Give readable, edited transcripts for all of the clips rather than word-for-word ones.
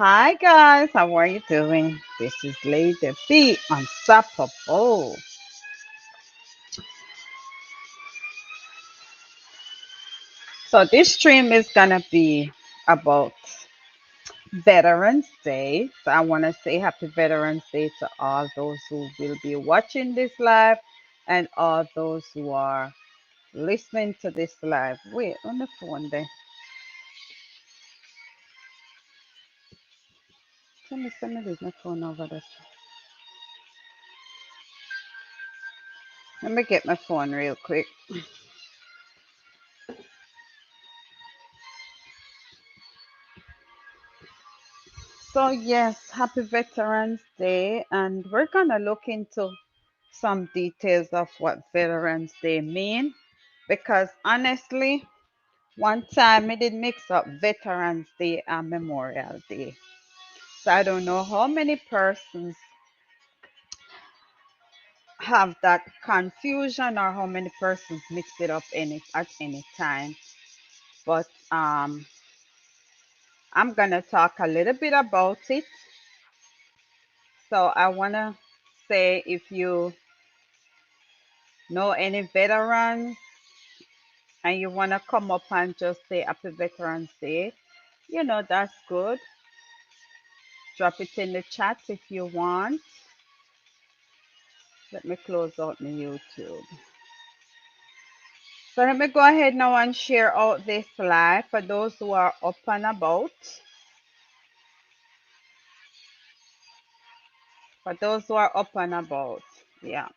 Hi guys, how are you doing? This is Lady B Unstoppable. So this stream is gonna be about Veterans Day. So I want to say Happy Veterans Day to all those who will be watching this live and all those who are listening to this live. Wait, on the phone there. Let me leave my phone over there. Let me get my phone real quick. So yes, happy Veterans Day, and we're gonna look into some details of what Veterans Day mean because honestly, one time I did mix up Veterans Day and Memorial Day. So I don't know how many persons have that confusion or how many persons mix it up at any time. But I'm gonna talk a little bit about it. So I wanna say if you know any veterans and you want to come up and just say Happy Veterans Day, that's good. Drop it in the chat if you want. Let me close out my YouTube. So let me go ahead now and share out this live for those who are up and about. For those who are up and about. Yeah.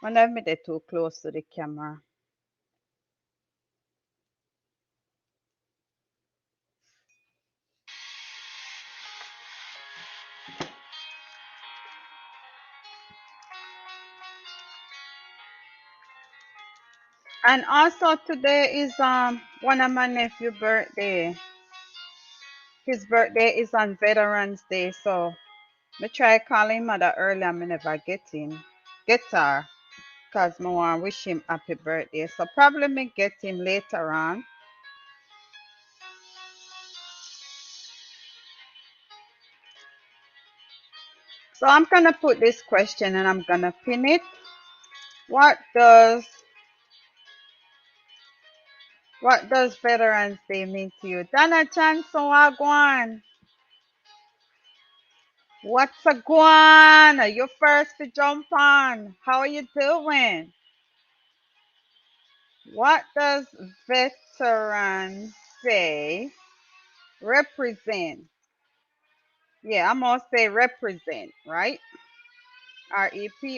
Wonder if they're too close to the camera. And also today is one of my nephew's birthday. His birthday is on Veterans Day, so me try calling mother earlier, me never get her, cause me want wish him happy birthday. So probably me get him later on. So I'm gonna put this question and I'm gonna pin it. What does what does Veterans Day mean to you? Donna Johnson Wagwan. What's a guan? You first to jump on. How are you doing? What does Veterans Day represent? Yeah, I'm gonna say represent, right? Represent.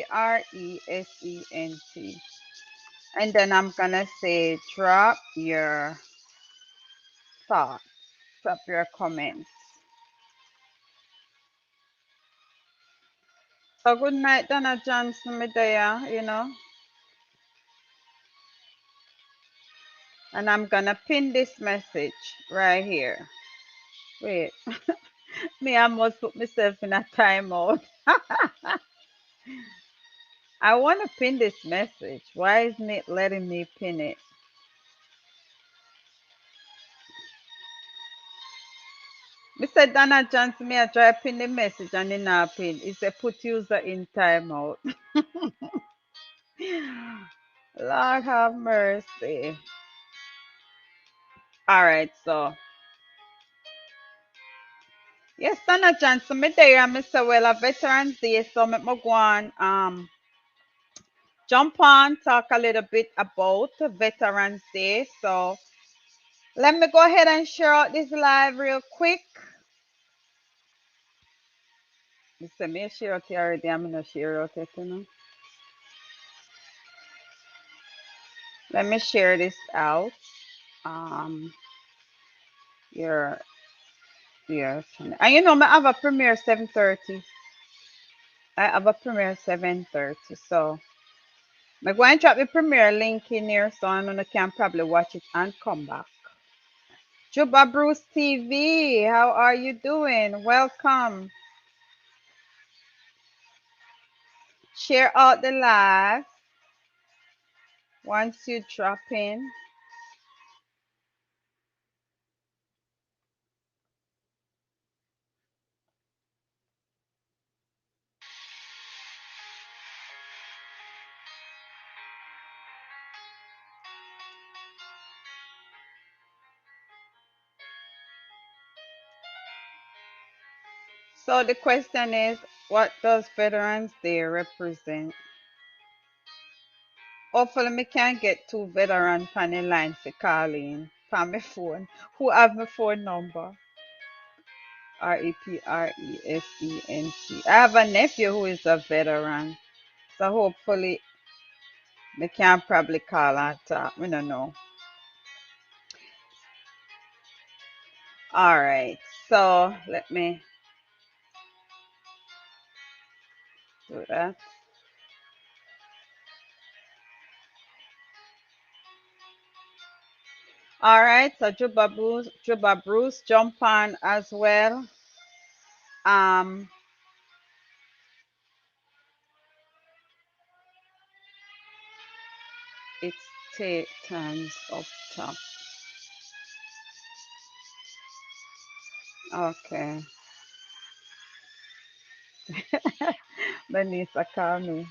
And then I'm gonna say drop your thoughts, drop your comments. So good night, Donna Johnson Medea. And I'm gonna pin this message right here. Wait, me I must put myself in a timeout. I wanna pin this message. Why isn't it letting me pin it? Mr. Donna Johnson, me I try pin the message and then I pin. It said put user in timeout. Lord have mercy. All right, so yes, Donna Johnson, me there, Mr. Well, a Veterans Day, so me go on jump on, talk a little bit about Veterans Day. So let me go ahead and share out this live real quick. Listen, me share out here already. I'm gonna share out it. Let me share this out. Um, your and I have a premiere 7:30. I have a premiere 7:30. So I'm going to drop the premiere link in here so I know you can probably watch it and come back. Juba Bruce TV, how are you doing? Welcome. Share out the live once you drop in. So the question is, what does Veterans Day represent? Hopefully, me can get two veteran on the line for calling from my phone. Who have my phone number? Represent. I have a nephew who is a veteran. So hopefully, me can probably call and talk. We don't know. All right. So let me do that. All right. So Juba Bruce, jump on as well. Um, it's turns up top. Okay. Benisa, call me.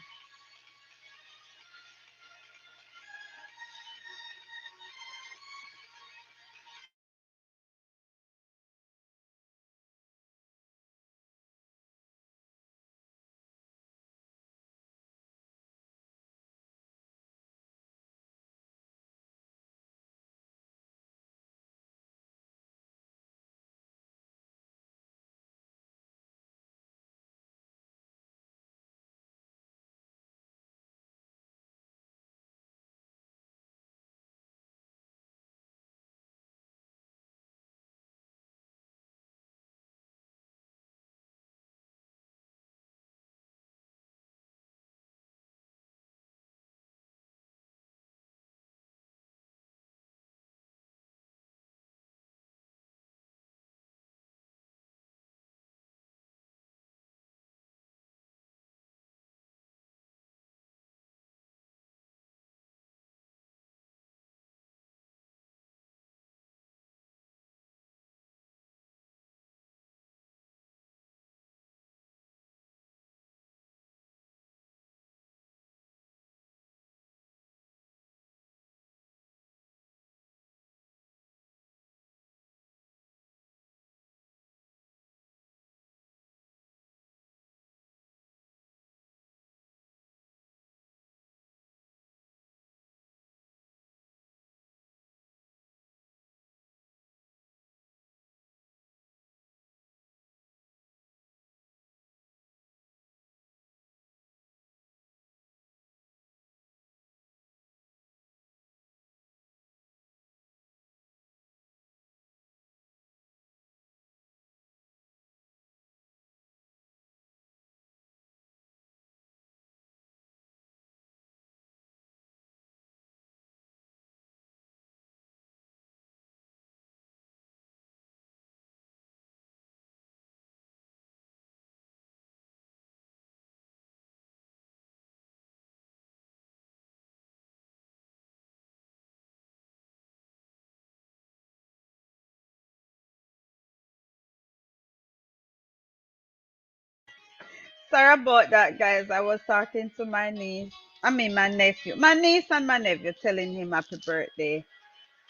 Sorry about that, guys. I was talking to my niece. I mean, my nephew. My niece and my nephew telling him happy birthday.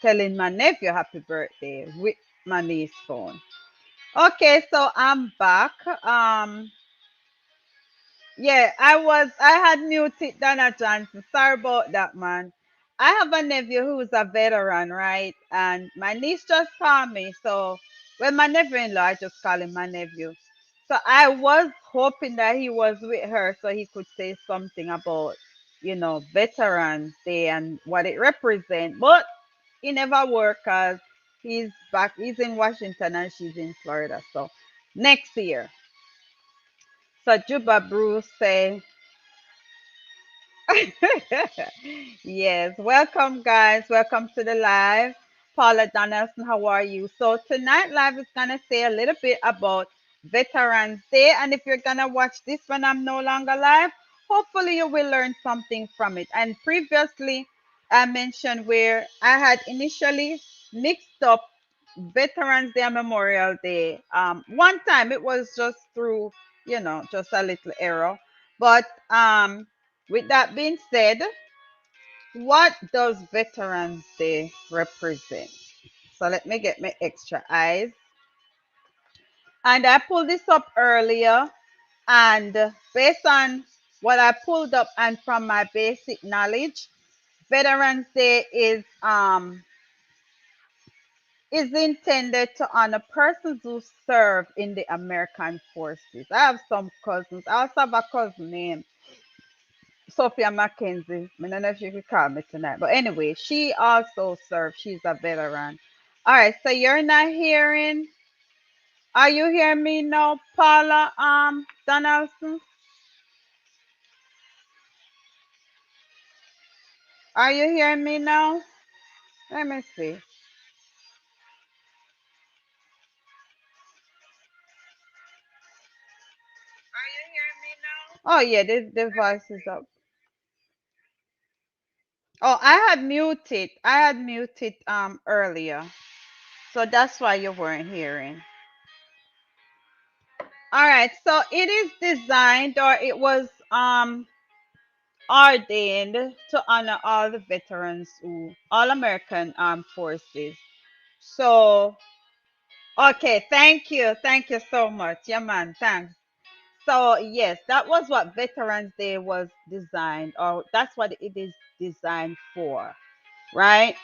Telling my nephew happy birthday with my niece phone. Okay, so I'm back. Yeah, I had muted Donna Johnson. Sorry about that, man. I have a nephew who's a veteran, right? And my niece just called me. So, well, my nephew in law, I just call him my nephew. So I was hoping that he was with her so he could say something about, Veterans Day and what it represents. But he never worked because he's in Washington and she's in Florida. So next year. So Juba Bruce say, yes, welcome guys. Welcome to the live. Paula Donaldson, how are you? So tonight live is gonna say a little bit about Veterans Day. And if you're gonna watch this when I'm no longer live, hopefully you will learn something from it. And previously I mentioned where I had initially mixed up Veterans Day and Memorial Day. One time it was just through, just a little error. But with that being said, what does Veterans Day represent? So let me get my extra eyes. And I pulled this up earlier, and based on what I pulled up and from my basic knowledge, Veterans Day is intended to honor persons who serve in the American forces. I have some cousins. I also have a cousin named Sophia Mackenzie. I don't know if you could call me tonight. But anyway, she also served. She's a veteran. All right, so you're not hearing. Are you hearing me now, Paula Donaldson? Are you hearing me now? Let me see. Are you hearing me now? Oh yeah, the voice is up. Oh, I had muted earlier. So that's why you weren't hearing. All right, so it is designed, or it was ordained to honor all the veterans who all American armed forces. So okay, thank you so much. Yeah man, thanks. So yes, that was what Veterans Day was designed, or that's what it is designed for, right?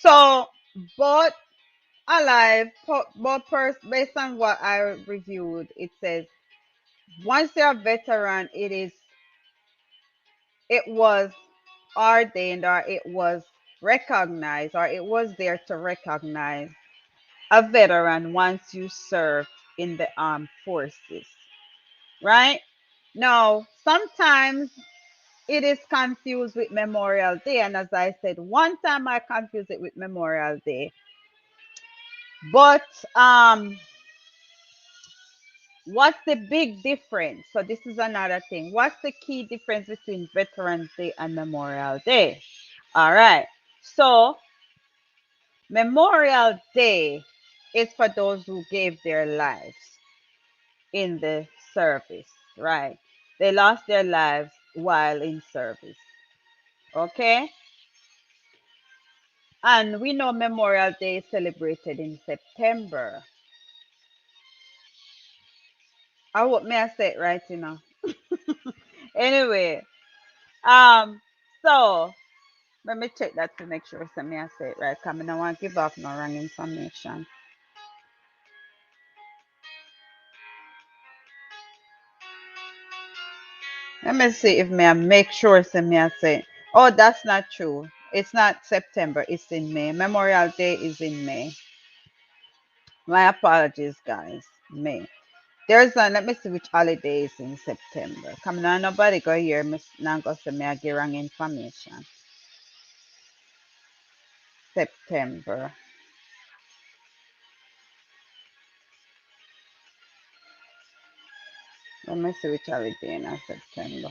So both alive, based on what I reviewed, it says once you're a veteran, it was ordained, or it was recognized, or it was there to recognize a veteran once you served in the armed forces, right? Now, sometimes it is confused with Memorial Day, and as I said, one time I confused it with Memorial Day, but what's the big difference? So this is another thing. What's the key difference between Veterans Day and Memorial Day? All right. So Memorial Day is for those who gave their lives in the service, right? They lost their lives while in service. Okay? And we know Memorial Day is celebrated in September. I hope me I say it right, you know. Anyway, um, so let me check that to make sure so me I say it right. Cause I don't want to give up no wrong information. Let me see if me I make sure so me I say. Oh, that's not true. It's not September. It's in May. Memorial Day is in May. My apologies, guys. May. There's a let me see which holiday is in September. Come on, nobody go here. Miss now go say me I get wrong information. September. Let me see which holiday in September.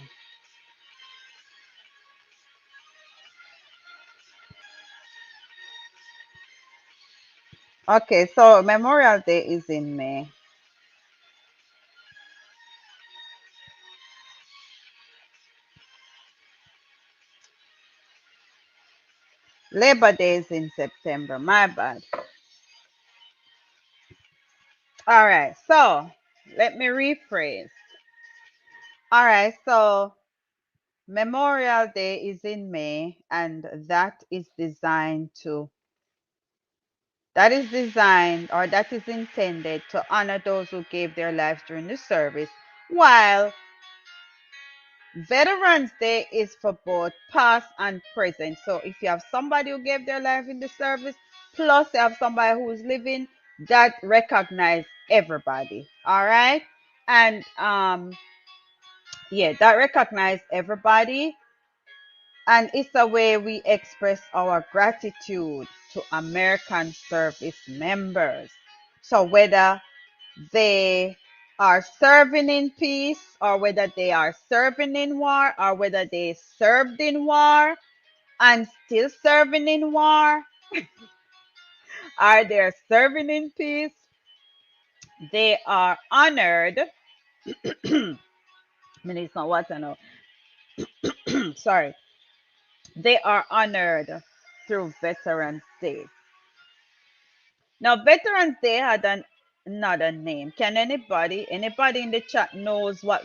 Okay, so Memorial Day is in May. Labor Day is in September. My bad. All right, so let me rephrase. All right, so Memorial Day is in May, and that is designed, or that is intended to honor those who gave their lives during the service, while Veterans Day is for both past and present. So if you have somebody who gave their life in the service, plus you have somebody who's living, that recognize everybody. All right. And yeah, that recognize everybody. And it's a way we express our gratitude to American service members. So whether they are serving in peace, or whether they are serving in war, or whether they served in war and still serving in war, are they serving in peace, they are honored. I mean, it's not what I know. Sorry. They are honored through Veterans Day. Now, Veterans Day had another name. Can anybody in the chat knows what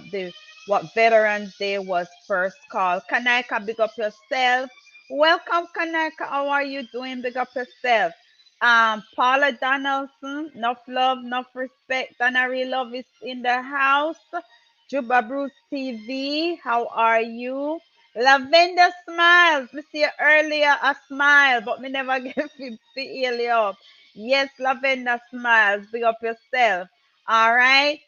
Veterans Day was first called? Kanaka, big up yourself. Welcome, Kanaka. How are you doing? Big up yourself. Paula Donaldson, enough love, enough respect. Donnery Love is in the house. Juba Bruce TV, how are you? Lavender Smiles, me see you earlier a smile, but me never get to heal you up. Yes, Lavender Smiles, big up yourself. All right.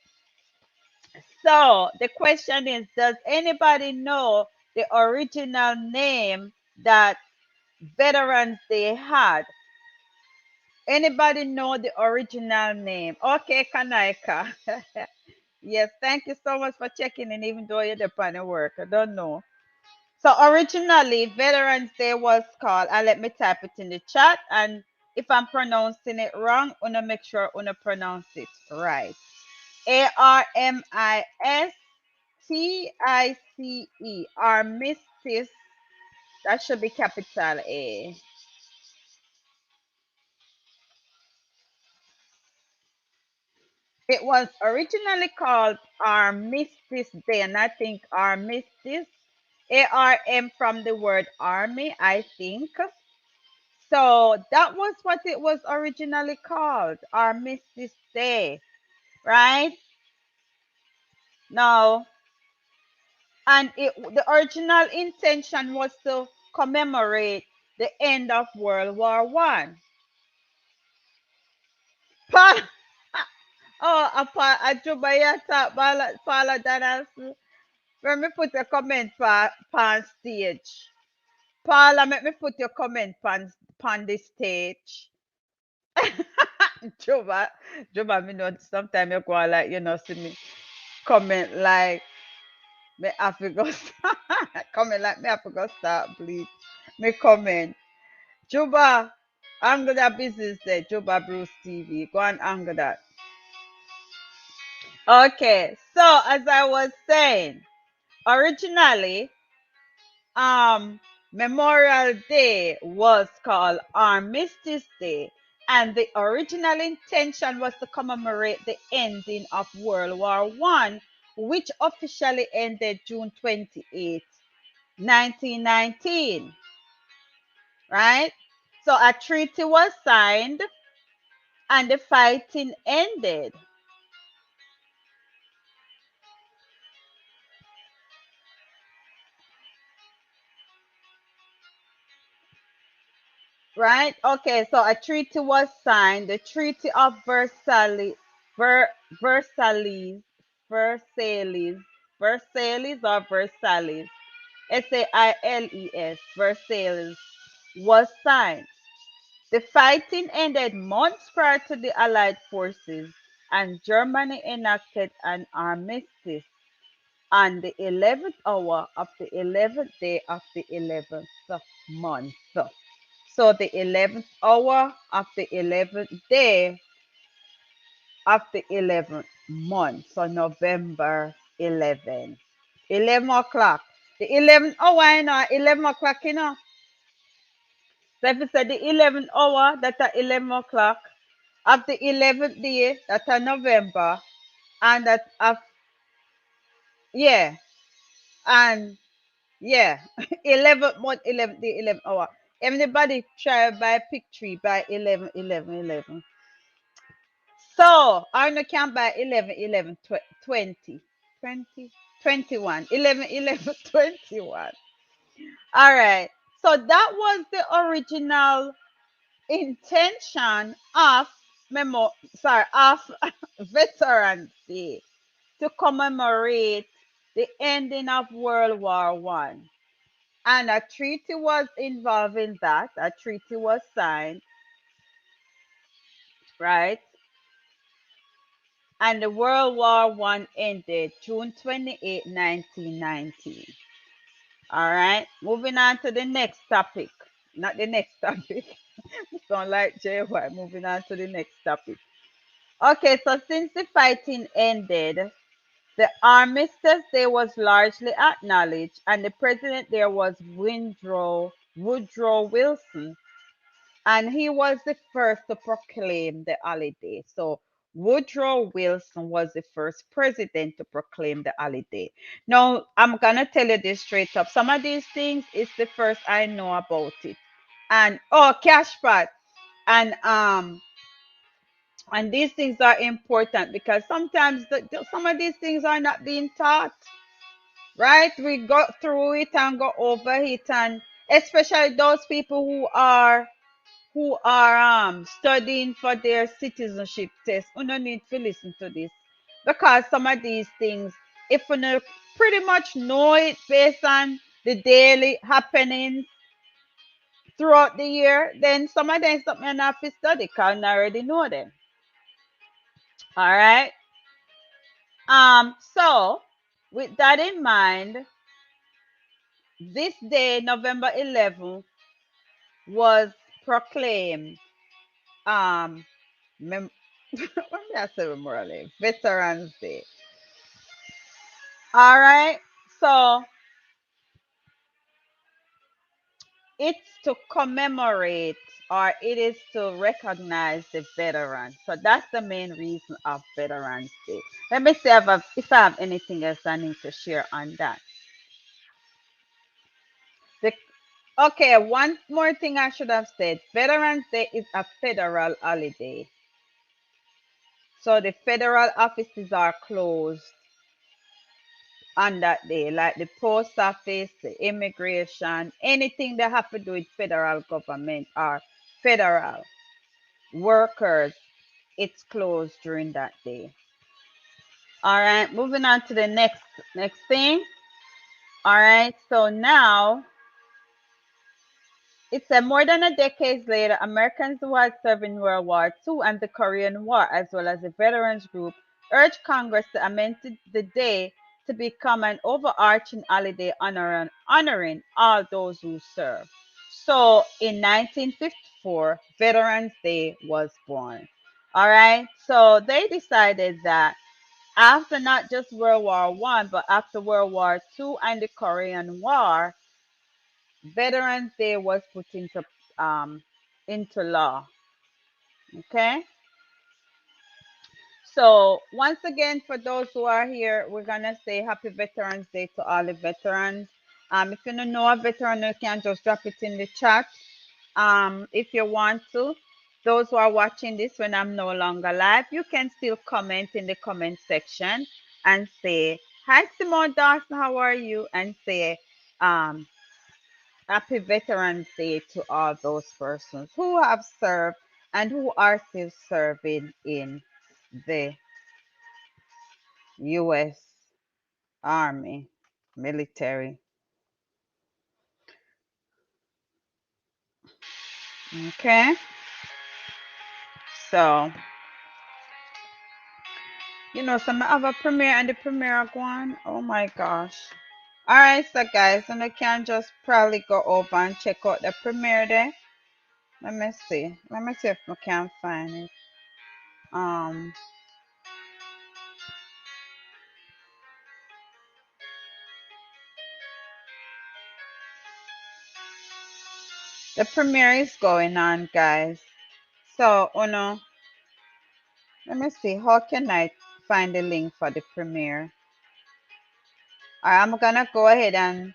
So the question is, does anybody know the original name that Veterans Day had? Anybody know the original name? Okay, Kanaika. Yes, thank you so much for checking in, even though you're upon the work. I don't know. So originally, Veterans Day was called, and let me type it in the chat. And if I'm pronouncing it wrong, wanna make sure wanna pronounce it right. Armistice. Armistice. That should be capital A. It was originally called Armistice Day, and I think Armistice, ARM from the word army, I think. So that was what it was originally called, Armistice Day, right? Now, the original intention was to commemorate the end of World War One. Pa, oh, Ajubayata, Paula Danas. Let me put a comment on stage. Paula, let me put your comment on the stage. Juba, Juba, me know sometimes you go like, see me comment like me have to go start. Comment like me have to go start bleach. Me comment. Juba, angle that business there. Juba Bruce TV. Go and angle that. Okay, so as I was saying, originally, um, Memorial Day was called Armistice Day, and the original intention was to commemorate the ending of World War One, which officially ended June 28th, 1919. Right? So a treaty was signed and the fighting ended. Right? Okay, so a treaty was signed, the Treaty of Versailles, Versailles, Versailles, Versailles or Versailles, Sailes, Versailles was signed. The fighting ended months prior to the Allied forces, and Germany enacted an armistice on the 11th hour of the 11th day of the 11th month. So the 11th hour of the 11th day of the 11th month. So November 11. 11 o'clock. The 11th hour, 11 o'clock, So if you say the 11th hour, that's at 11 o'clock. Of the 11th day, that's a November. And that's of, yeah. And yeah, 11th month, 11th day, 11th hour. Everybody try by pick tree by 11, 11, 11. So, Arno can buy 11, 11, 20, 20, 21, 11, 11, 21. All right. So that was the original intention of of Veterans Day, to commemorate the ending of World War One. And a treaty was involved in that. A treaty was signed, right? And the World War One ended June 28, 1919. All right, moving on to the next topic. Not the next topic. Sound like JY. Moving on to the next topic. Okay, so since the fighting ended, the armistice day was largely acknowledged, and the president there was Woodrow Wilson. and he was the first to proclaim the holiday. So Woodrow Wilson was the first president to proclaim the holiday. Now, I'm gonna tell you this straight up. Some of these things is the first I know about it. And oh, cash pot. And and these things are important because sometimes some of these things are not being taught, right? We go through it and go over it, and especially those people who are studying for their citizenship test. You don't need to listen to this because some of these things, if you know, pretty much know it based on the daily happenings throughout the year, then some of them something you have to study because you already know them. All right. So with that in mind, this day, November 11th, was proclaimed um mem- what did I say Memorial Day? Veterans Day. All right. So it's to commemorate or it is to recognize the veterans. So that's the main reason of Veterans Day. Let me see if I have anything else I need to share on that. The, okay, one more thing I should have said. Veterans Day is a federal holiday. So the federal offices are closed on that day, like the post office, the immigration, anything that have to do with federal government or federal workers, it's closed during that day. All right, moving on to the next thing. All right, so now it said more than a decade later, Americans who had served in World War II and the Korean War, as well as the Veterans Group, urged Congress to amend the day to become an overarching holiday honoring all those who served. So in 1954, Veterans Day was born. All right, so they decided that after not just World War One, but after World War Two and the Korean War, Veterans Day was put into law. Okay. So once again, for those who are here, we're gonna say Happy Veterans Day to all the veterans. If you don't know a veteran, you can just drop it in the chat. If you want to. Those who are watching this when I'm no longer live, you can still comment in the comment section and say, "Hi, Simone Dawson, how are you?" and say, um, Happy Veterans Day to all those persons who have served and who are still serving in the U.S. Army military. Okay, so some other premiere and the premiere are going. Oh my gosh. All right, so guys, and I can just probably go over and check out the premiere there. Let me see. Let me see if I can find it. Um, the premiere is going on, guys. So, let me see. How can I find the link for the premiere? I'm gonna go ahead and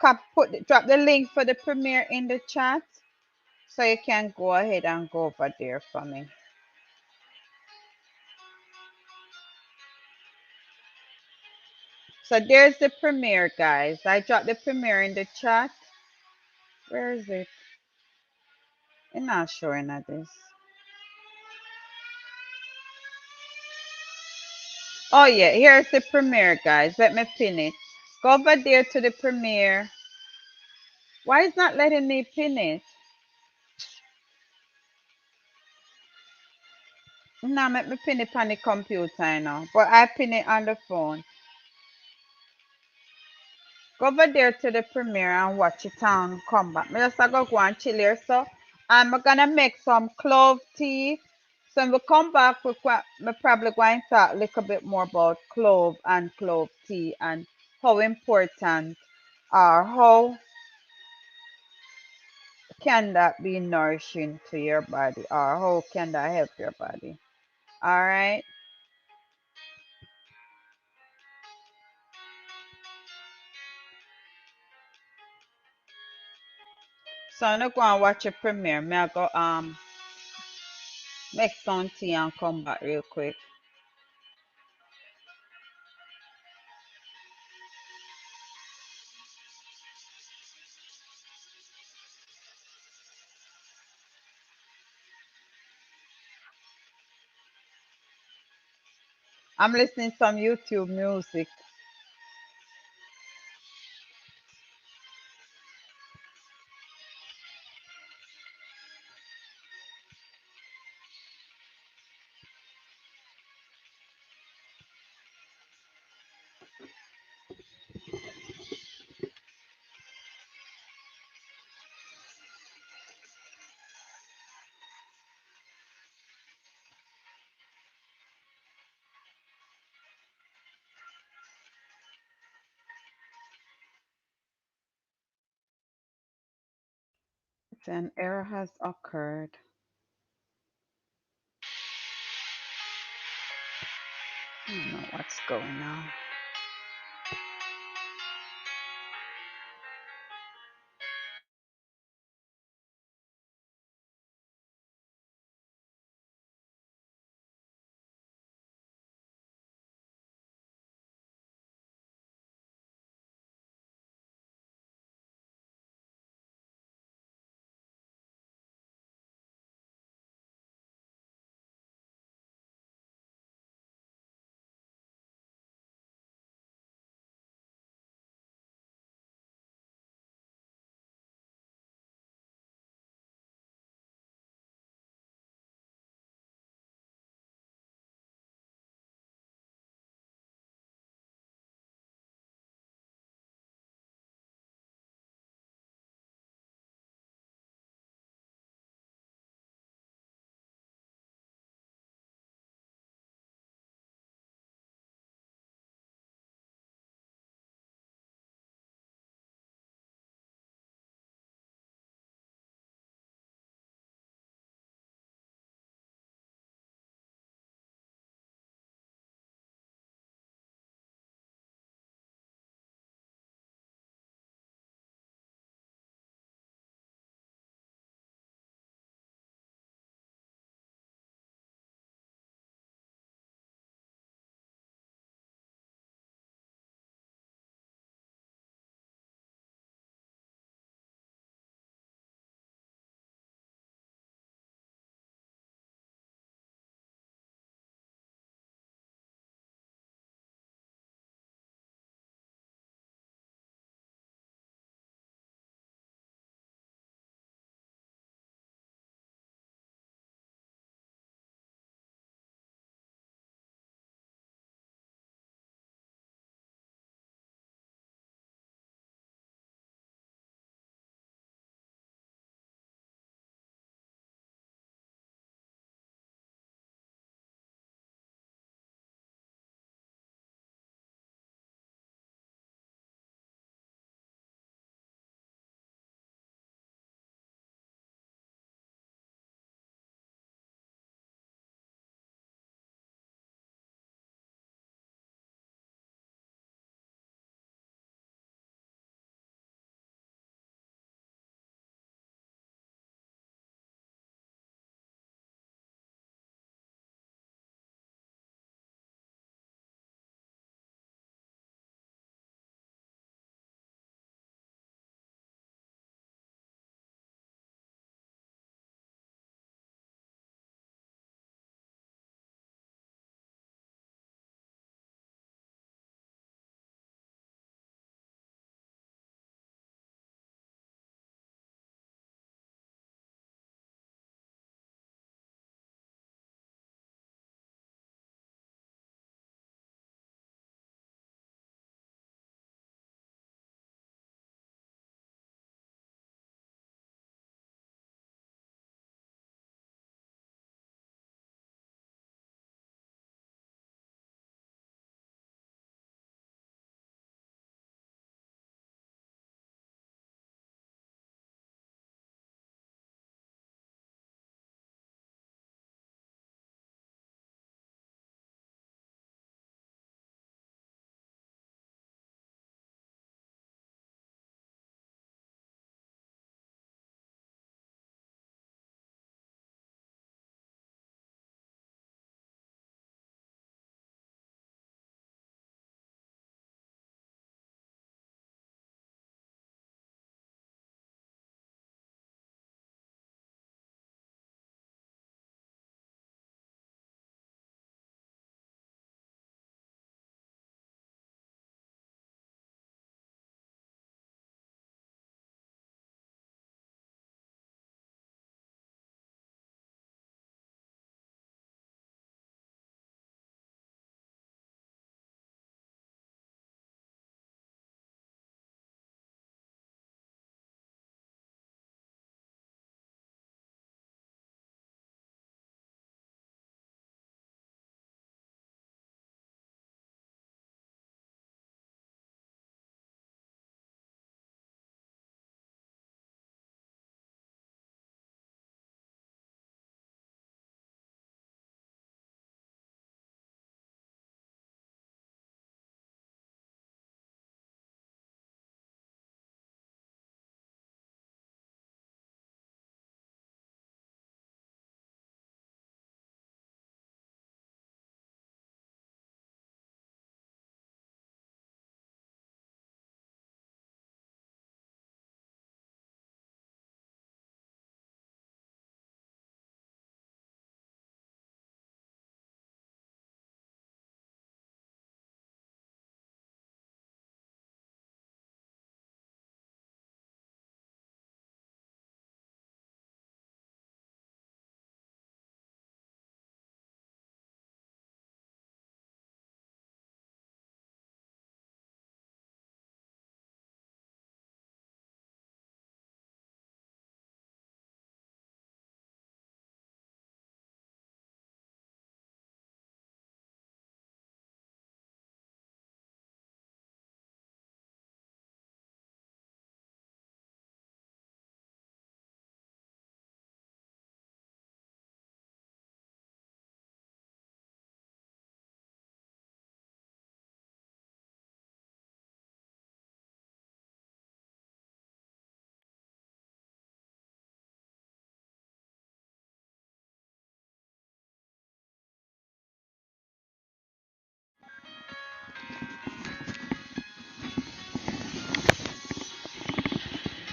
drop the link for the premiere in the chat, so you can go ahead and go over there for me. So there's the premiere, guys. I dropped the premiere in the chat. Where is it? It's not showing at this. Oh yeah, here's the premiere, guys. Let me pin it. Go over there to the premiere. Why is not letting me pin it? Now let me pin it on the computer now. But I pin it on the phone. Go over there to the premiere and watch it and come back. Me just go and chill here. So I'm gonna make some clove tea. So when we come back, me probably going to talk a little bit more about clove and clove tea and how important or how can that be nourishing to your body, or how can that help your body? All right. So I'm gonna go and watch a premiere. May I go make some tea and come back real quick. I'm listening some YouTube music. An error has occurred. I don't know what's going on.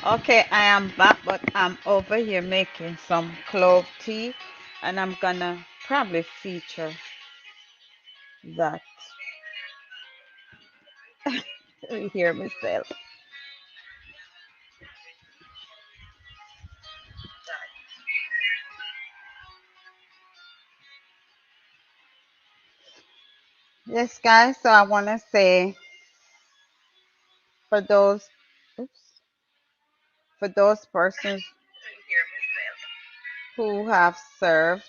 Okay, I am back, but I'm over here making some clove tea, and I'm gonna probably feature that. Let me hear myself. Yes, guys. So I want to say for those, oops, for those persons who have served,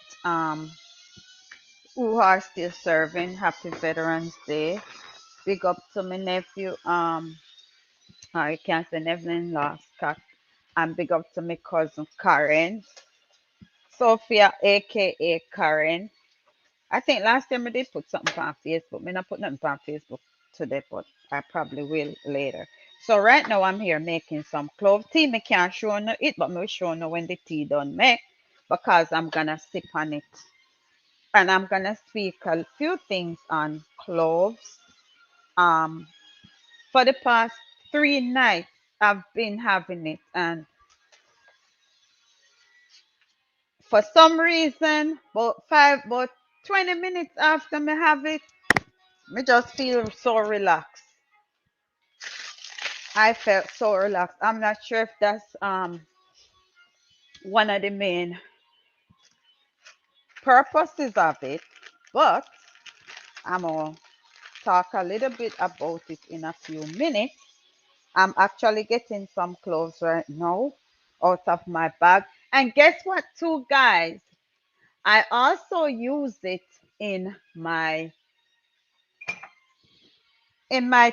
who are still serving, Happy Veterans Day. Big up to my nephew, I can't say Evelyn Scott. And big up to my cousin Karen, Sophia, aka Karen. I think last time I did put something on Facebook. Me not put nothing on Facebook today, but I probably will later. So right now I'm here making some clove tea. Me can't show no it, but me will show no when the tea done make because I'm gonna sip on it. And I'm gonna speak a few things on cloves. Um for the past 3 nights I've been having it, and for some reason about 20 minutes after me have it, me just feel so relaxed. I felt so relaxed. I'm not sure if that's one of the main purposes of it, but I'm gonna talk a little bit about it in a few minutes. I'm actually getting some clothes right now out of my bag. And guess what, too, guys? I also use it in my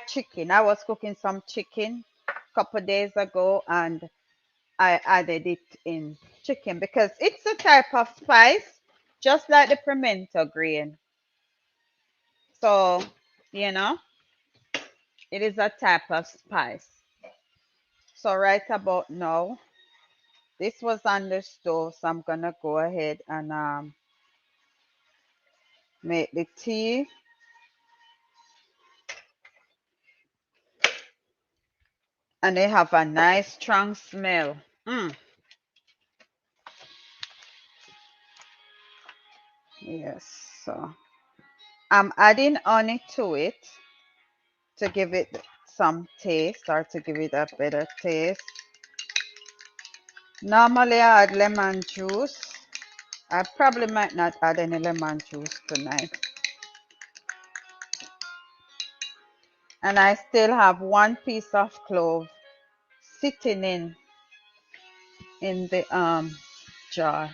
chicken. I was cooking some chicken a couple days ago, and I added it in chicken because it's a type of spice, just like the pimento green. So, you know, it is a type of spice. So right about now, this was on the stove, so I'm gonna go ahead and make the tea. And they have a nice strong smell. Mm, yes, so I'm adding honey to it to give it some taste, or to give it a better taste. Normally I add lemon juice. I probably might not add any lemon juice tonight. And I still have one piece of clove sitting in the jar.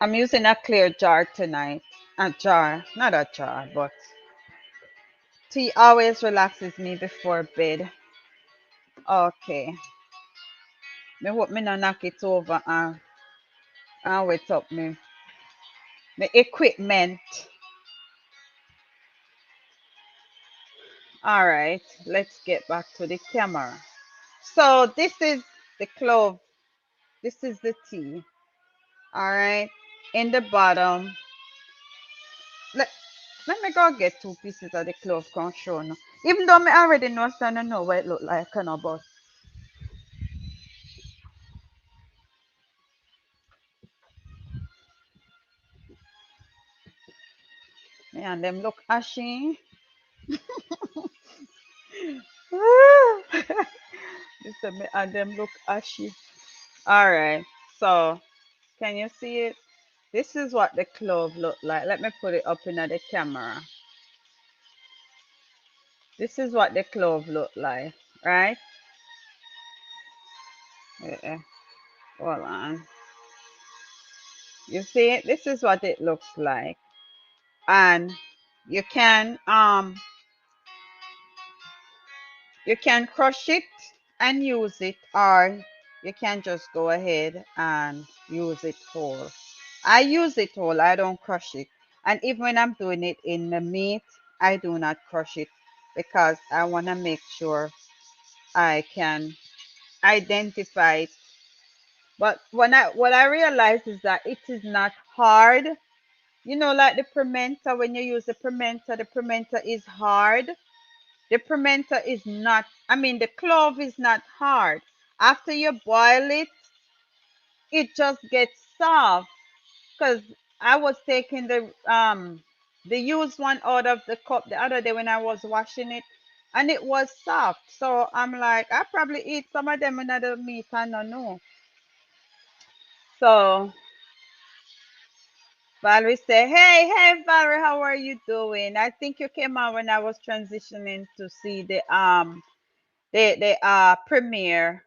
I'm using a clear jar tonight. A jar, not a jar, but tea always relaxes me before bed. Okay. Me hope me not knock it over and wet up me equipment. All right, let's get back to the camera. So this is the clove. This is the tea. All right. In the bottom. Let, let me go get 2 pieces of the clove corn show now. Even though I already know, so I don't know what it look like, you know, but me and them look ashy. This me and them look ashy. All right. So can you see it? This is what the clove look like. Let me put it up in the camera. This is what the clove look like, right? Yeah. Hold on. You see it? This is what it looks like. And you can um you can crush it and use it, or you can just go ahead and use it whole. I use it whole, I don't crush it. And even when I'm doing it in the meat, I do not crush it because I want to make sure I can identify it. But what I realize is that it is not hard. You know, like the pimento, when you use the pimento is hard. The pimento is not, I mean, the clove is not hard. After you boil it, it just gets soft. Because I was taking the used one out of the cup the other day when I was washing it, and it was soft. So I'm like, I probably eat some of them another meat. I don't know. So Valerie say, hey Valerie, how are you doing? I think you came on when I was transitioning to see the premiere.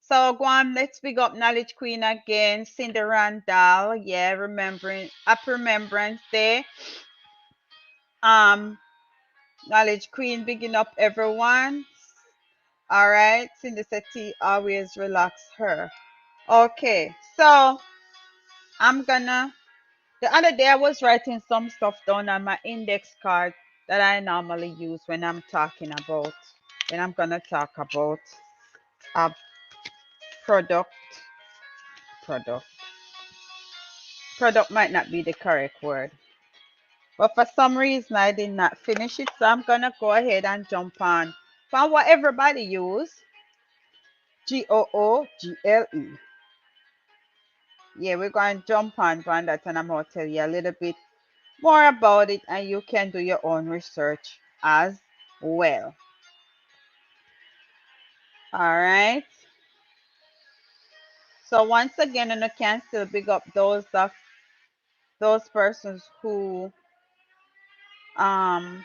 So go on, let's pick up Knowledge Queen again, Cindy Randall. Yeah, remembering Happy Remembrance Day. Um, Knowledge Queen, bigging up everyone. All right, Cindy said tea always relax her. Okay, so I'm gonna. The other day I was writing some stuff down on my index card that I normally use when I'm talking about. When I'm gonna talk about a product. Product. Product might not be the correct word. But for some reason I did not finish it, so I'm gonna go ahead and jump on from what everybody use. Google. Yeah, we're going to jump on that, and I'm going to tell you a little bit more about it, and you can do your own research as well. All right. So once again, and I can still big up those persons who um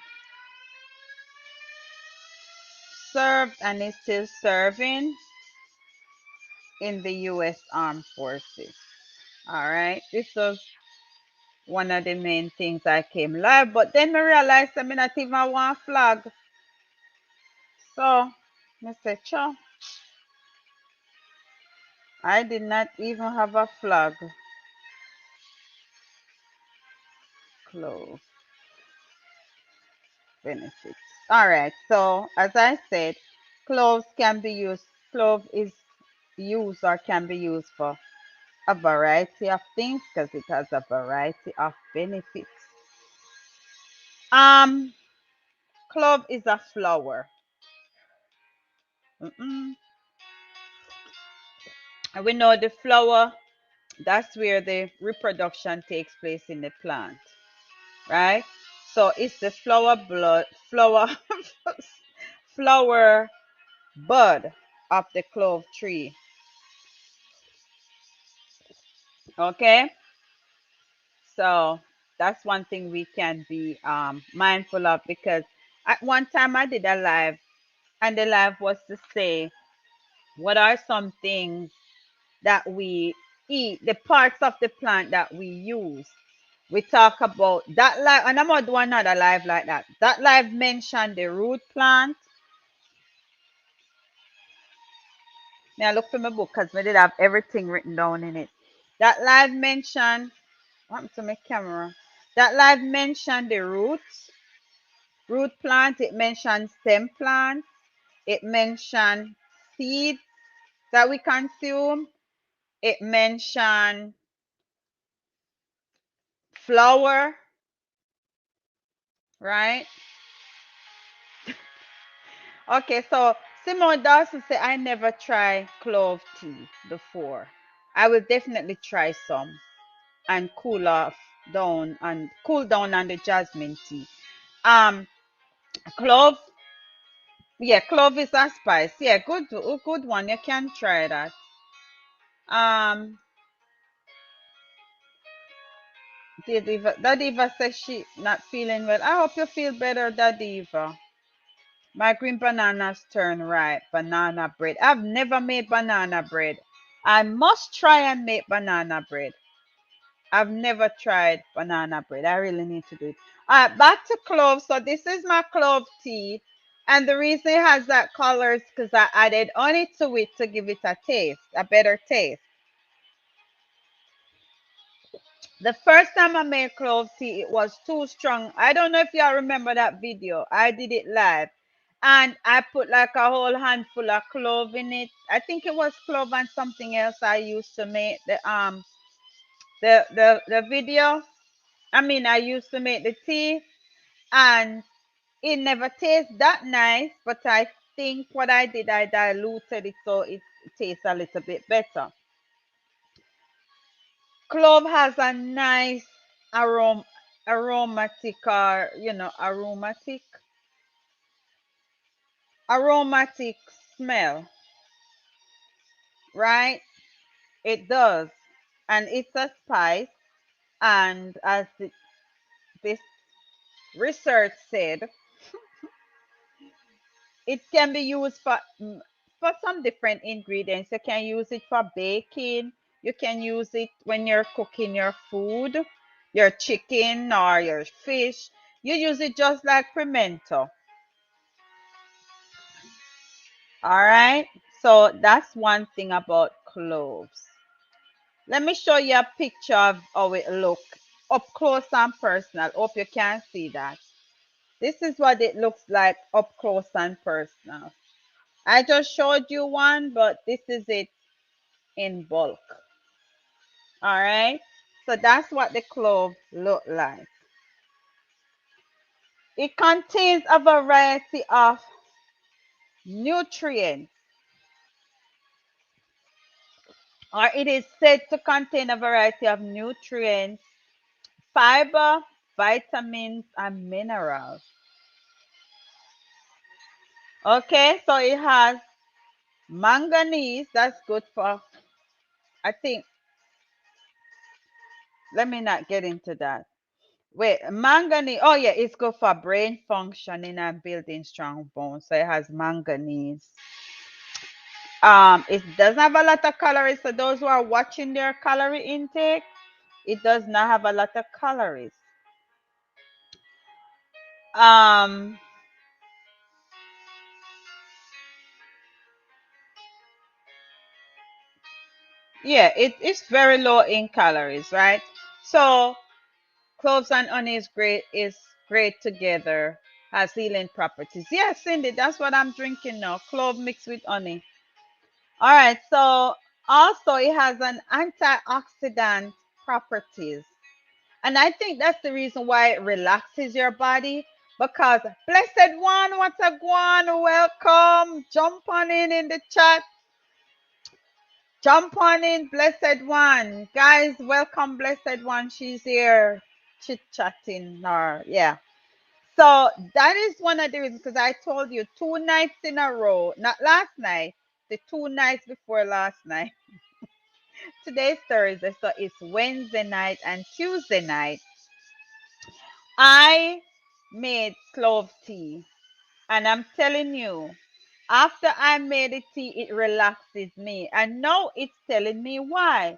served and is still serving in the U.S. Armed Forces. All right. This was one of the main things I came live, but then I realized I mean not even one flag. So I said, sure, I did not even have a flag. Clove benefits. All right. So as I said, cloves can be used. Clove is used or can be used for a variety of things because it has a variety of benefits. Um, Clove is a flower. Mm-mm. And we know the flower, that's where the reproduction takes place in the plant, right? So it's the flower bud of the clove tree. Okay, so that's one thing we can be mindful of, because at one time I did a live, and the live was to say what are some things that we eat, the parts of the plant that we use. We talk about that live, and I'm gonna do another live like that. That live mentioned the root plant. Now look for my book because we did have everything written down in it. That live mentioned, what happened to my camera? That live mentioned the roots, root plant. It mentioned stem plant. It mentioned seeds that we consume. It mentioned flower, right? Okay, so Simone Dawson said, I never tried clove tea before. I will definitely try some and cool down on the jasmine tea. Um, clove, yeah, clove is a spice. Yeah, good one. You can try that. Um, Dadiva says she not feeling well. I hope you feel better, Dadiva. My green bananas turn ripe. Banana bread. I've never made banana bread. I must try and make banana bread. I've never tried banana bread. I really need to do it. All right, back to cloves. So this is my clove tea. And the reason it has that color is because I added honey to it to give it a taste, a better taste. The first time I made clove tea, it was too strong. I don't know if y'all remember that video. I did it live. And I put like a whole handful of clove in it. I think it was clove and something else I used to make the video. I mean, I used to make the tea, and It never tastes that nice, but I think what I did, I diluted it so it tastes a little bit better. Clove has a nice aromatic, or aromatic smell, right? It does, and it's a spice. And as this research said, it can be used for some different ingredients. You can use it for baking. You can use it when you're cooking your food, your chicken or your fish. You use it just like pimento. All right. So that's one thing about cloves. Let me show you a picture of how it look up close and personal. Hope you can see that. This is what it looks like up close and personal. I just showed you one, but this is it in bulk. All right. So that's what the clove look like. It contains a variety of nutrients, or it is said to contain a variety of nutrients, fiber, vitamins, and minerals. Okay, so it has manganese. That's good for, I think, let me not get into that. Wait, manganese. Oh, yeah, it's good for brain functioning and building strong bones. So it has manganese. It doesn't have a lot of calories. So those who are watching their calorie intake, it does not have a lot of calories. Um, yeah, it's very low in calories, right? So cloves and honey is great together. Has healing properties. Yes, Cindy, that's what I'm drinking now. Clove mixed with honey. All right, so also it has an antioxidant properties. And I think that's the reason why it relaxes your body. Because blessed one, what's a guan? Welcome. Jump on in the chat. Jump on in, blessed one. Guys, welcome, blessed one. She's here chit chatting or yeah. So that is one of the reasons because I told you 2 nights in a row, not last night, the 2 nights before last night. Today's Thursday, so it's Wednesday night and Tuesday night. I made clove tea, and I'm telling you, after I made the tea, it relaxes me. And now it's telling me why.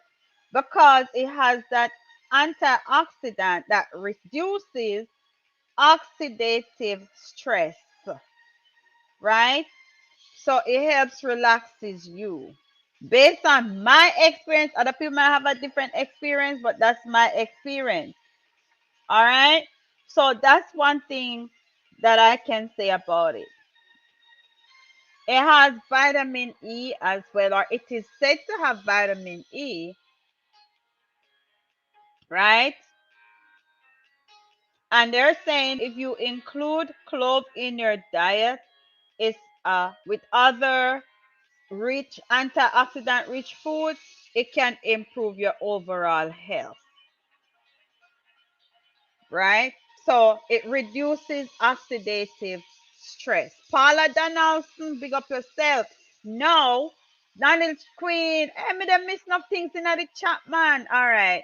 Because it has that antioxidant that reduces oxidative stress, right? So it helps relaxes you. Based on my experience, other people might have a different experience, but that's my experience. All right. So that's one thing that I can say about it. It has vitamin E as well, or it is said to have vitamin E, right? And they're saying if you include clove in your diet, it's with other rich antioxidant rich foods, it can improve your overall health, right? So it reduces oxidative stress. Paula Donaldson, big up yourself. No, Donald Queen. Hey, me them miss enough things in the chat, man. All right.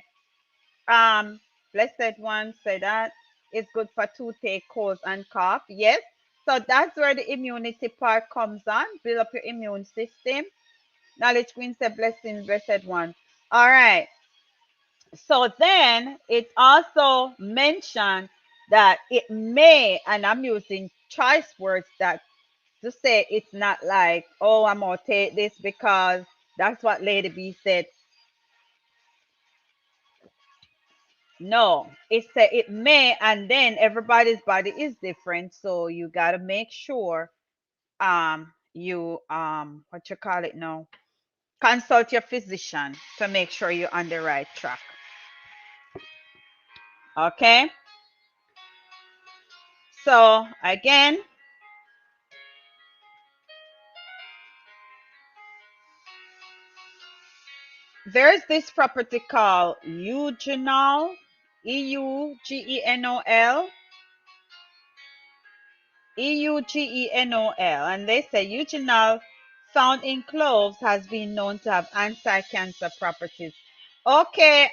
Um, Blessed one say that it's good for toothache, colds, and cough. Yes. So that's where the immunity part comes on. Build up your immune system. Knowledge Queen said blessings, blessed one. All right. So then it also mentioned that it may, and I'm using choice words that to say it's not like, oh, I'm gonna take this because that's what Lady B said. No, it said it may, and then everybody's body is different, so you gotta make sure you what you call it now, consult your physician to make sure you're on the right track. Okay. So again, there's this property called eugenol, Eugenol, Eugenol, and they say eugenol found in cloves has been known to have anti-cancer properties. Okay,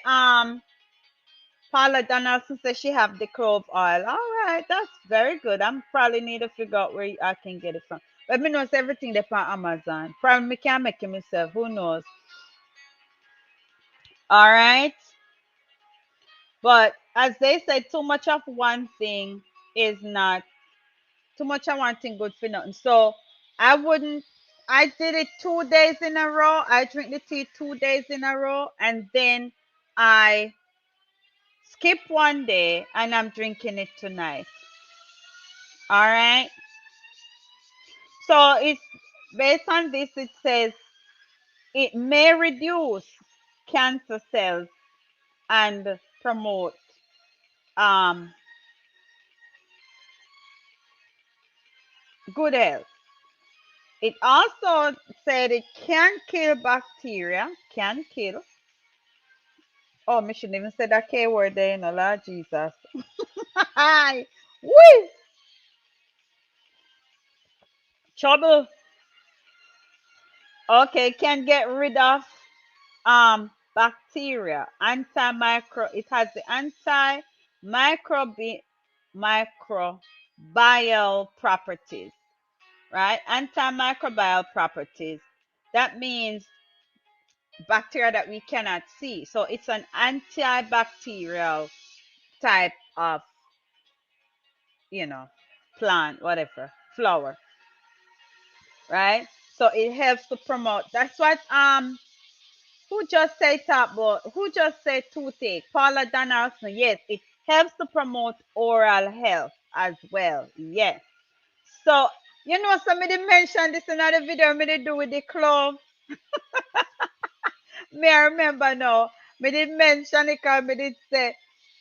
Paula Donaldson says she have the clove oil. All right, that's very good. I'm probably need to figure out where I can get it from. But me knows everything they on Amazon. Probably me can make it myself. Who knows? All right. But as they say, too much of one thing is not too much of one thing good for nothing. So I wouldn't. I did it 2 days in a row. I drink the tea 2 days in a row, and then I skip one day, and I'm drinking it tonight. All right. So it's based on this. It says it may reduce cancer cells and promote um, good health. It also said it can kill bacteria, can kill. Oh, me shouldn't even say that K word there, Lord Jesus. Hi. Woo! Trouble. Okay, can get rid of bacteria, antimicro. It has the antimicrobial microbial properties, right? Antimicrobial properties. That means bacteria that we cannot see. So it's an antibacterial type of, you know, plant, whatever, flower, right? So it helps to promote. That's what who just said top but who just said toothache? Paula Donaldson. Yes, it helps to promote oral health as well. Yes. So somebody mentioned this in another video me did do with the clove. Me I remember now. Me did mention it because me did say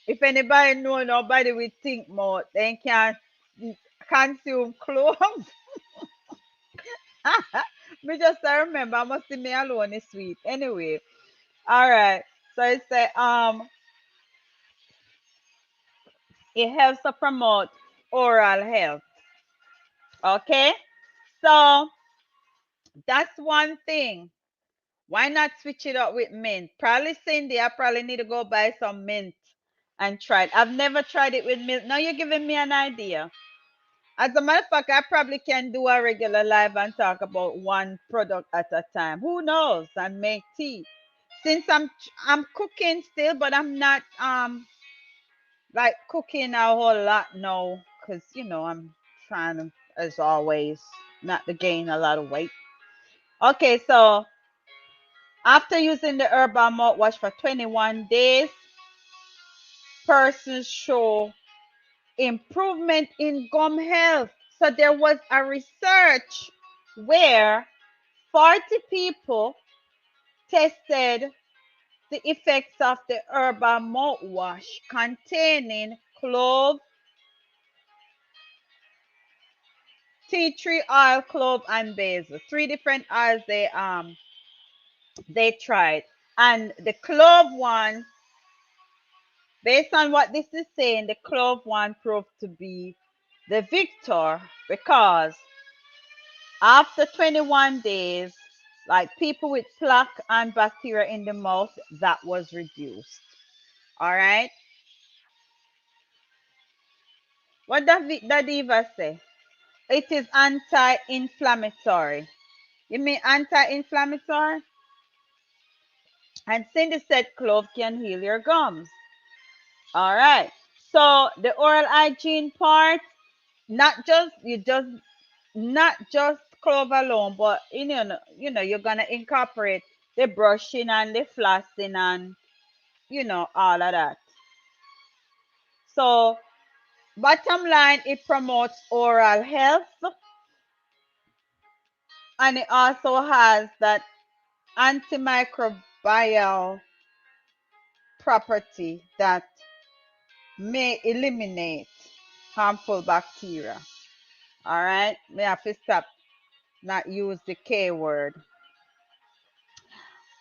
if anybody know nobody will think more, then can consume cloves. Me just I remember I must see me alone is sweet. Anyway, all right. So it said it helps to promote oral health. Okay, so that's one thing. Why not switch it up with mint? Probably Cindy, I probably need to go buy some mint and try it. I've never tried it with milk. Now you're giving me an idea. As a matter of fact, I probably can do a regular live and talk about one product at a time. Who knows? And make tea. Since I'm cooking still, but I'm not like cooking a whole lot now because I'm trying to, as always, not to gain a lot of weight. Okay, so after using the herbal mouthwash for 21 days, persons show improvement in gum health. So there was a research where 40 people tested the effects of the herbal mouthwash containing clove, tea tree oil, clove, and basil. Three different oils they tried. And the clove one, based on what this is saying, the clove one proved to be the victor because after 21 days, like people with plaque and bacteria in the mouth, that was reduced. All right. What does the Diva say? It is anti-inflammatory. You mean anti-inflammatory? And Cindy said clove can heal your gums. All right. So the oral hygiene part, not just clove alone, but you're gonna incorporate the brushing and the flossing and all of that. So bottom line, it promotes oral health and it also has that antimicrobial property that may eliminate. harmful bacteria. All right, we have to stop not use the K word.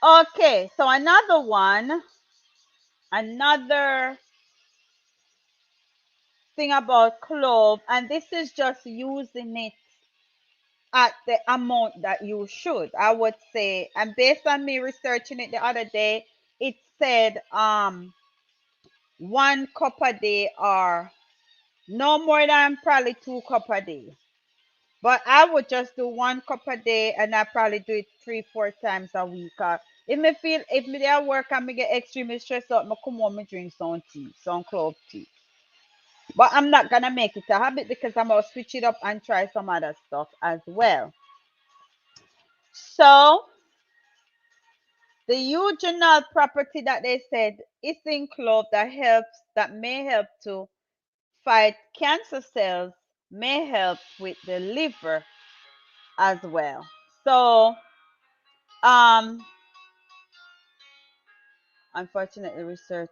Okay, so another thing about clove, and this is just using it at the amount that you should. I would say, and based on me researching it the other day, it said 1 cup a day or no more than probably 2 cup a day. But I would just do 1 cup a day, and I probably do it 3, 4 times a week. If me there work and me get extremely stressed out, me come home and drink some tea, some clove tea. But I'm not gonna make it a habit because I'm gonna switch it up and try some other stuff as well. So the eugenol property that they said is in clove that may help to fight cancer cells, may help with the liver as well. So um unfortunately research.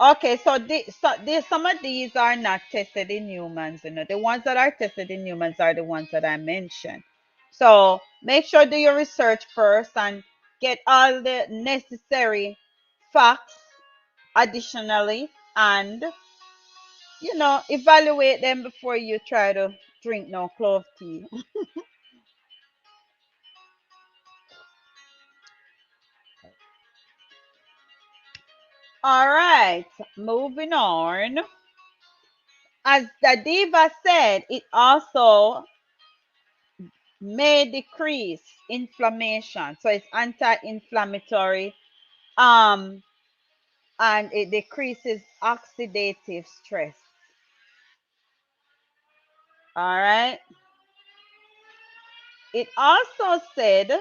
Okay, some of these are not tested in humans. The ones that are tested in humans are the ones that I mentioned. So make sure do your research first and get all the necessary facts additionally, and evaluate them before you try to drink no clove tea. All right, moving on. As the diva said, it also may decrease inflammation. So it's anti-inflammatory, um, and it decreases oxidative stress. All right. It also said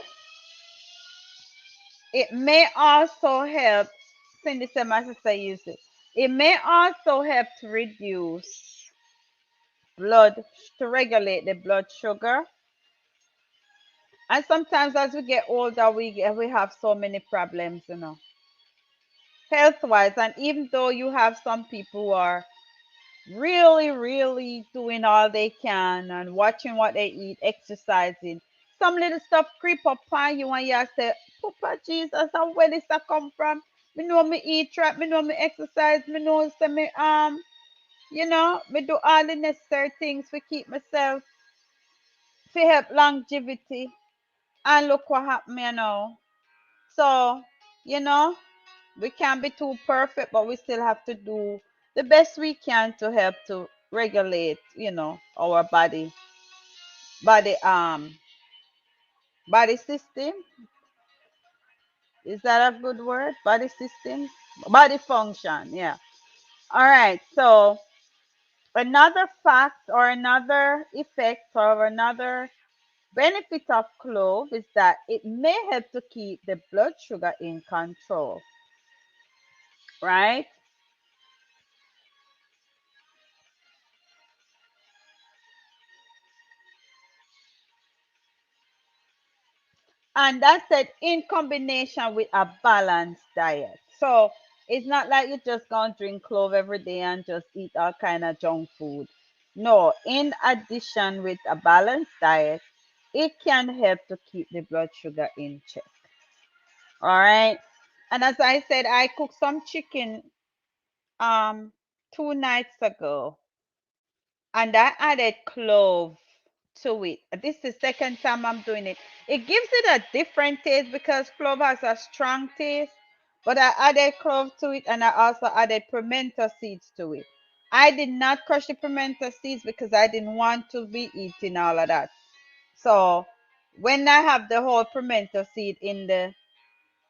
it may also help, since the my sister used it. It may also help to reduce blood, to regulate the blood sugar. And sometimes as we get older, we have so many problems, health wise. And even though you have some people who are really, really doing all they can and watching what they eat, exercising, some little stuff creep up on you and you say, Papa Jesus, and where this a come from? Me know me eat right, me know me exercise, me know say me me do all the necessary things to keep myself to help longevity. And look what happened, So, you know, we can't be too perfect, but we still have to do the best we can to help to regulate, our body body system. Is that a good word? Body system? Body function, yeah. All right. So another fact or another effect or another benefit of clove is that it may help to keep the blood sugar in control, right? And that's said in combination with a balanced diet. So it's not like you just gonna drink clove every day and just eat all kind of junk food. No, in addition with a balanced diet, it can help to keep the blood sugar in check. All right. And as I said, I cooked some chicken um 2 nights ago, and I added clove to it. This is the second time I'm doing it. It gives it a different taste because clove has a strong taste, but I added clove to it and I also added pimento seeds to it. I did not crush the pimento seeds because I didn't want to be eating all of that. So when I have the whole pimento seed in the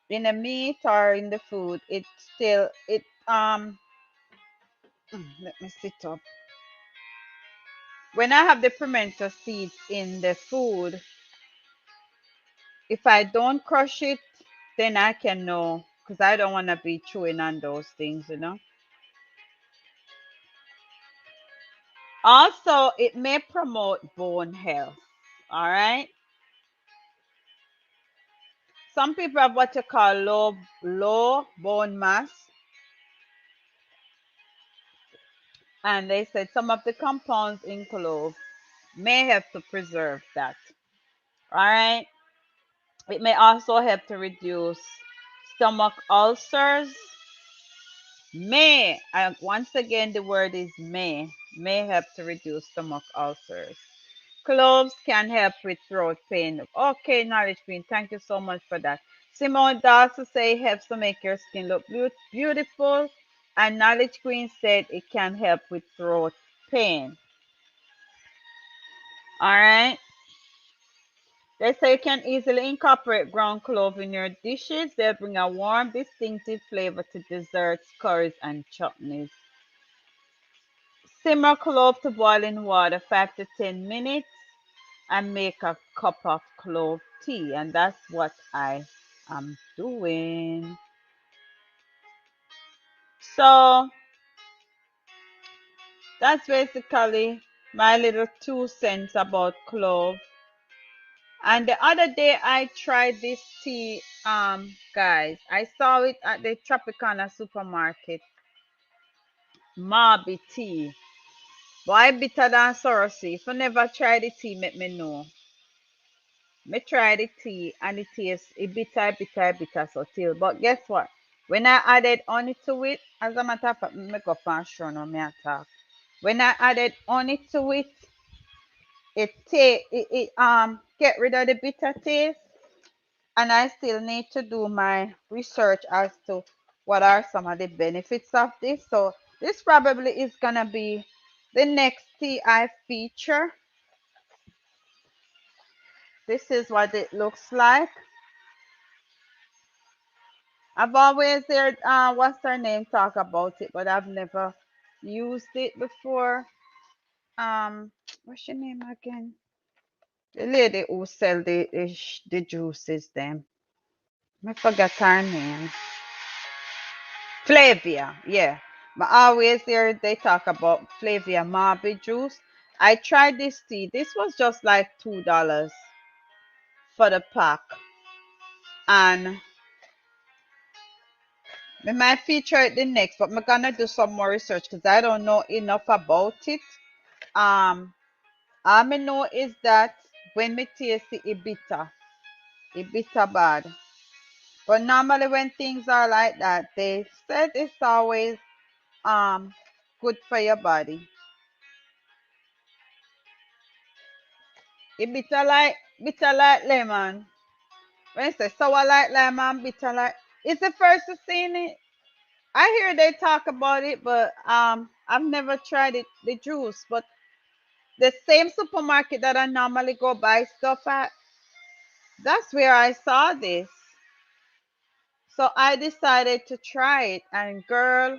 meat or in the food, it still it let me sit up. When I have the pimento seeds in the food, if I don't crush it, then I can know because I don't want to be chewing on those things. Also, it may promote bone health. All right. Some people have what you call low bone mass. And they said some of the compounds in clove may help to preserve that. All right. It may also help to reduce stomach ulcers. Once again, the word is may help to reduce stomach ulcers. Cloves can help with throat pain. Okay, Knowledge Queen, thank you so much for that. Simone also say it helps to make your skin look beautiful. And Knowledge Queen said it can help with throat pain. All right. They say you can easily incorporate ground clove in your dishes. They bring a warm, distinctive flavor to desserts, curries, and chutneys. Simmer clove to boiling water 5 to 10 minutes and make a cup of clove tea. And that's what I am doing. So that's basically my little 2 cents about clove. And the other day I tried this tea, guys. I saw it at the Tropicana supermarket. Marby tea. Boy, bitter than sorosy. If you never tried the tea, make me know. Me try the tea and it tastes it bitter so till. But guess what? When I added honey to it, as a matter of fact, me go for sure no me attack. When I added honey to it, it get rid of the bitter taste, and I still need to do my research as to what are some of the benefits of this. So this probably is gonna be the next tea I feature. This is what it looks like. I've always heard what's her name talk about it, but I've never used it before. What's your name again? The lady who sell the juices them. I forgot her name. Flavia, yeah. But I always hear they talk about Flavia Marby juice. I tried this tea. This was just like $2 for the pack. And we might feature it the next, but I'm gonna do some more research because I don't know enough about it. Um, all I know is that when me taste it bitter bad. But normally when things are like that, they said it's always good for your body. It bitter like lemon. When it say sour like lemon, bitter like it's the first to seen it. I hear they talk about it, but I've never tried it the juice. But the same supermarket that I normally go buy stuff at, that's where I saw this. So I decided to try it, and girl,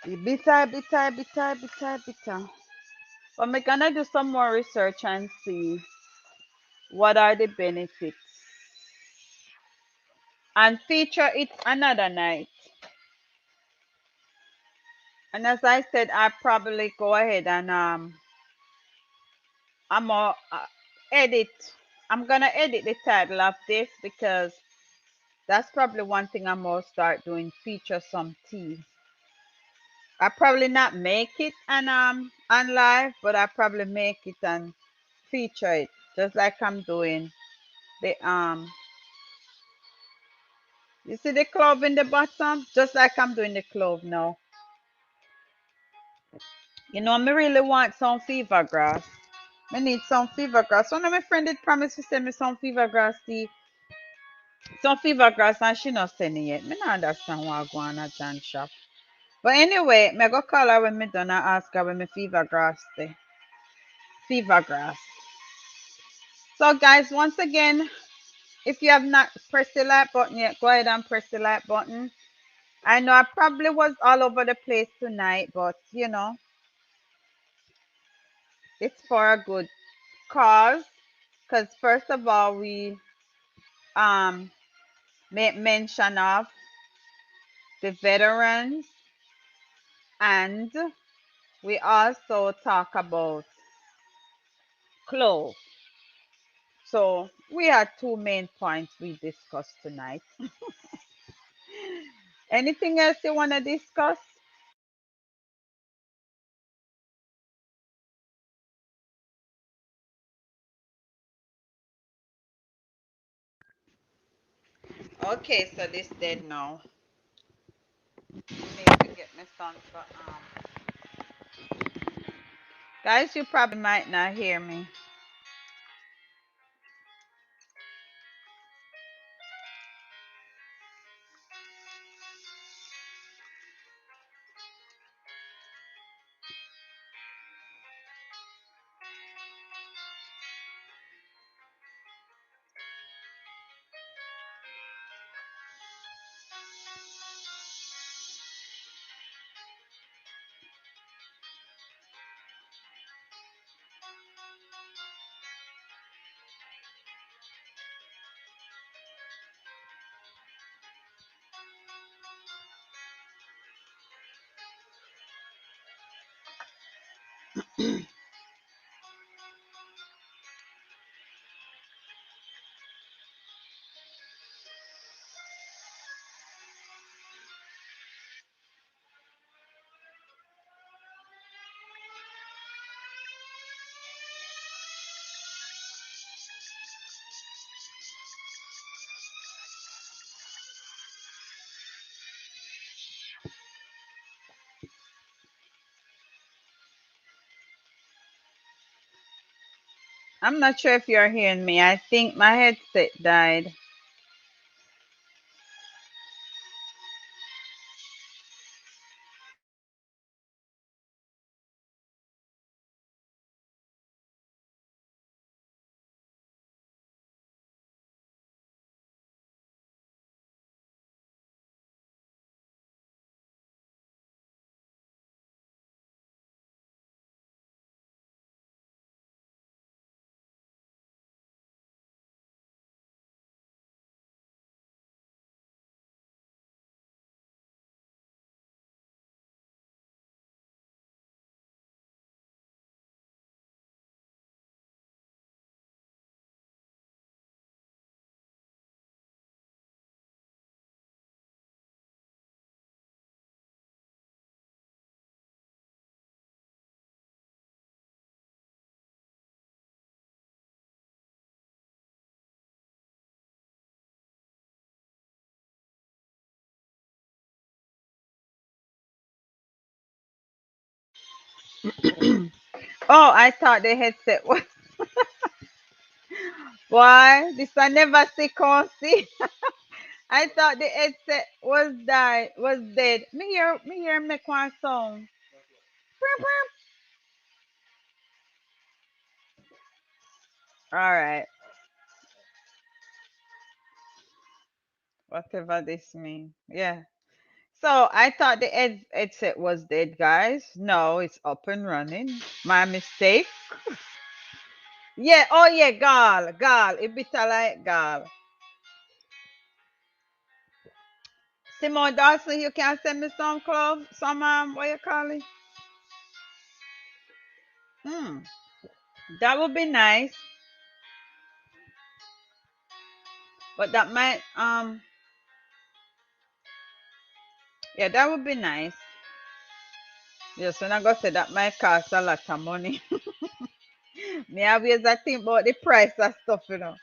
it bitter. But I'm gonna do some more research and see what are the benefits and feature it another night. And as I said, I probably go ahead and I'm gonna edit. I'm gonna edit the title of this because that's probably one thing I'm gonna start doing. Feature some tea. I probably not make it and on live, but I probably make it and feature it just like I'm doing the you see the clove in the bottom, just like I'm doing the clove now. You know, me really want some fever grass. I need some fever grass. One of my friends did promise to send me some fever grass tea, some fever grass, and she not sending it. Me not understand why I go on a John shop. But anyway, me go call her when me done and ask her when me fever grass stay. Fever grass. So guys, once again, if you have not pressed the like button yet, go ahead and press the like button. I know I probably was all over the place tonight, but you know, it's for a good cause. Because first of all, we um make mention of the veterans, and we also talk about clove. So we had two main points we discussed tonight. Anything else you want to discuss? Okay, so this dead now. I need to get my son for guys, you probably might not hear me. I'm not sure if you're hearing me. I think my headset died. Oh, I thought the headset was why? This I never see see. I thought the headset was dead. Me hear make one sound. All right, whatever this mean. Yeah. So I thought the headset was dead, guys. No, it's up and running. My mistake. Yeah. Oh yeah, gal. It be like gal. Simone Dawson, you can send me some clothes, some what you call it? Hmm. That would be nice. But that might yeah, that would be nice. Yes, when I go say that might cost a lot of money. Me always I think about the price of stuff, you know.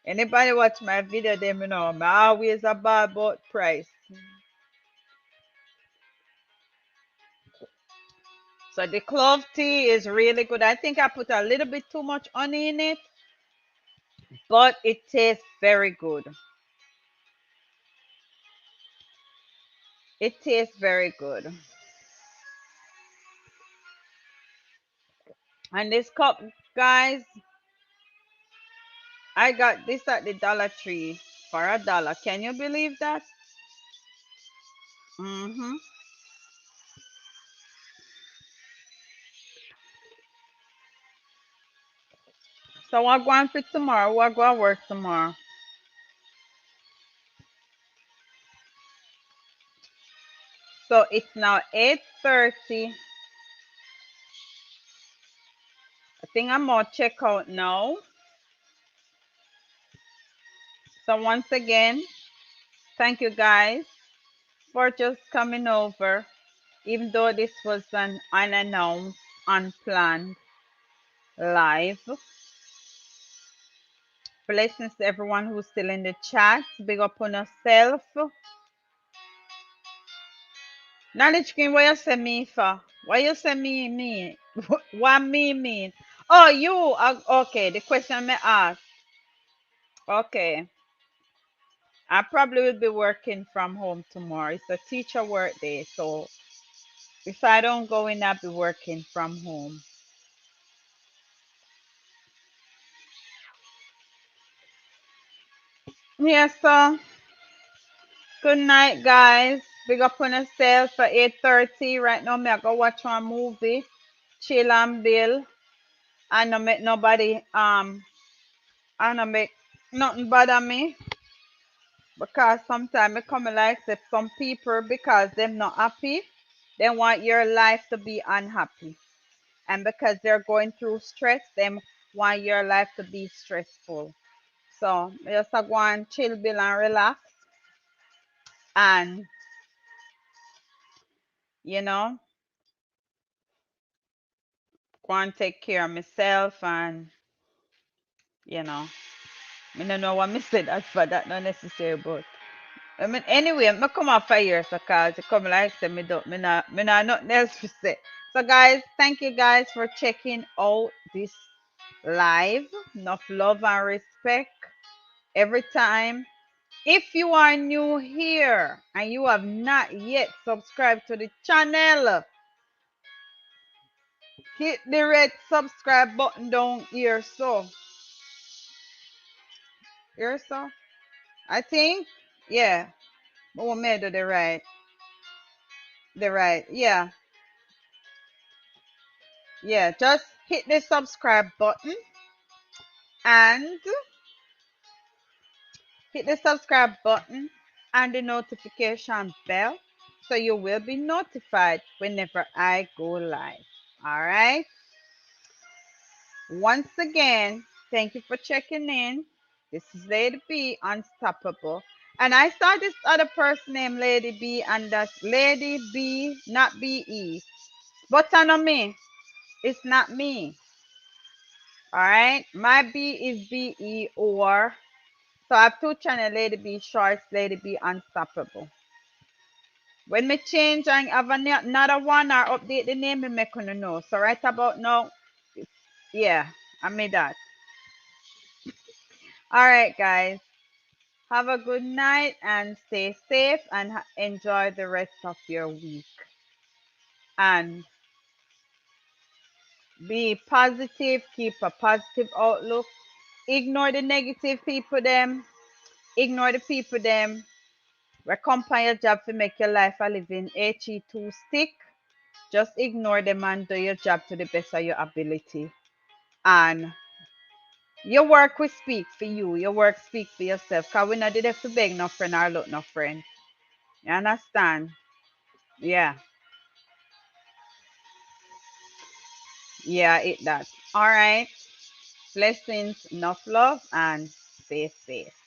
Anybody watch my video, them you know, me always about price. So the clove tea is really good. I think I put a little bit too much honey in it, but it tastes very good. It tastes very good. And this cup, guys, I got this at the Dollar Tree for $1. Can you believe that? Mm-hmm. So what going for tomorrow? What going to work tomorrow? So it's now 8:30. I think I'm gonna check out now. So once again, thank you guys for just coming over. Even though this was an unannounced, unplanned live. Blessings to everyone who's still in the chat. Big up on yourself. Knowledge Queen, what you say me for? What you say me mean? What me mean? Oh, you. Okay, the question me ask. Okay. I probably will be working from home tomorrow. It's a teacher work day, so if I don't go in, I'll be working from home. Yes, so good night, guys. Big up on yourself for 8:30. Right now, me I go watch one movie, chill and bill. I no make nobody I no make nothing bother me because sometimes it come like say some people because them not happy, they want your life to be unhappy. And because they're going through stress, they want your life to be stressful. So just go and chill, bill and relax and you know, go and take care of myself and you know. I don't know what me said that for that not necessary but I mean anyway, me come off for here so cause it come like say me not nothing else to say. So guys, thank you guys for checking out this live. Enough love and respect every time. If you are new here and you have not yet subscribed to the channel, hit the red subscribe button down here. So, here, so I think, yeah, we made it yeah, yeah. Just hit the subscribe button and hit the subscribe button and the notification bell so you will be notified whenever I go live. All right. Once again, thank you for checking in. This is Lady B, Unstoppable. And I saw this other person named Lady B, and that's Lady B, not BE. But I know me. It's not me. All right. My B is BE or. So I have two channels, Lady B Shorts, Lady B Unstoppable. When me change and have another one or update the name, me make you know. So right about now, yeah, I made that. All right, guys. Have a good night and stay safe and enjoy the rest of your week. And be positive, keep a positive outlook. Ignore the negative people them. Ignore the people them. Recompense your job to make your life a living HE2 stick. Just ignore them and do your job to the best of your ability. And your work will speak for you. Your work speak for yourself. Because we not did have to beg no friend or look no friend. You understand? Yeah. Yeah, it does. All right. Blessings, enough love, and stay safe.